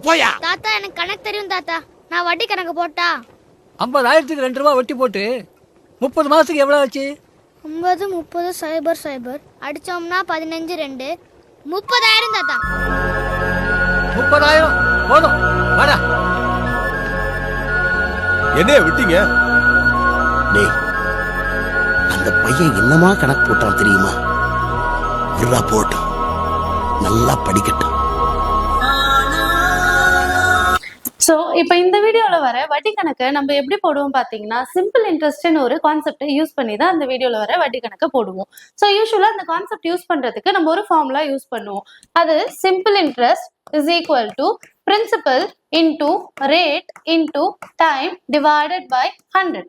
போயா. தாத்தா எனக்கு கணக்கு தெரியும் தாத்தா. நான் வட்டி கணக்கு போட்டா 50,000க்கு 2 ரூபா வட்டி போட்டு 30 மாசத்துக்கு எவ்வளவு ஆச்சு? 50 30 சைபர் சைபர் அடிச்சோம்னா 15 2 30,000 தாத்தா. 30,000 போதும். வாடா. என்னைய விட்டீங்க? டேய், அந்த பையன் என்னமா கணக்கு போட்டான் தெரியுமா? விரா போட்டான், நல்லா படிக்கட்டும். ஸோ இப்போ இந்த வீடியோல வர வட்டி கணக்கை நம்ம எப்படி போடுவோம் பார்த்தீங்கன்னா, சிம்பிள் இன்ட்ரெஸ்ட்னு ஒரு கான்செப்டை யூஸ் பண்ணி தான் அந்த வீடியோல வர வட்டி கணக்கை போடுவோம். ஸோ யூஸ்வலாக அந்த கான்செப்ட் யூஸ் பண்றதுக்கு நம்ம ஒரு ஃபார்முலா யூஸ் பண்ணுவோம். அது simple interest is equal to principal into rate into time divided by 100.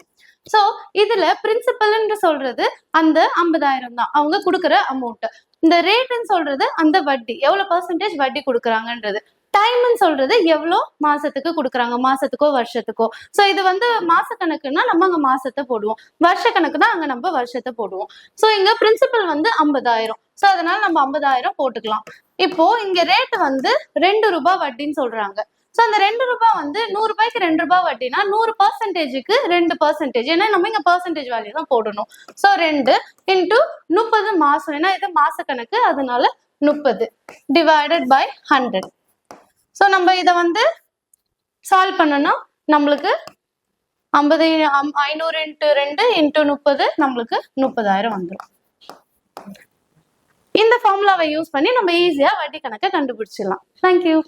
So இதுல பிரின்சிபல்னு சொல்றது அந்த 50,000 தான் அவங்க கொடுக்குற அமௌண்ட். இந்த ரேட்னு சொல்றது அந்த வட்டி, எவ்வளவு பர்சன்டேஜ் வட்டி கொடுக்குறாங்கன்றது. டைம்னு சொல்றது எவ்வளோ மாசத்துக்கு கொடுக்குறாங்க, மாசத்துக்கோ வருஷத்துக்கோ. ஸோ இது வந்து மாச கணக்குன்னா நம்ம அங்க மாசத்தை போடுவோம், வருஷ கணக்குனா அங்க நம்ம வருஷத்தை போடுவோம். ஸோ இங்க பிரின்சிபல் வந்து 50,000. ஸோ அதனால நம்ம 50,000 போட்டுக்கலாம். இப்போ இங்க ரேட் வந்து 2 ரூபாய் வட்டின்னு சொல்றாங்க. ஸோ அந்த 2 ரூபாய் வந்து 100 ரூபாய்க்கு 2 ரூபாய் வட்டினா 100%க்கு 2%. ஏன்னா நம்ம இங்க பர்சன்டேஜ் வேல்யூ தான் போடணும். ஸோ 2 இன்டூ 30 மாசம், ஏன்னா இது மாச கணக்கு, அதனால 30 டிவைடட் பை 100. ஸோ நம்ம இதை வந்து சால்வ் பண்ணணும். நம்மளுக்கு 500 இன்ட்டு 2 இன்ட்டு 30 நம்மளுக்கு 30,000 வந்துடும். இந்த ஃபார்முலாவை யூஸ் பண்ணி நம்ம ஈஸியா வட்டி கணக்கை கண்டுபிடிச்சிடலாம். தேங்க்யூ.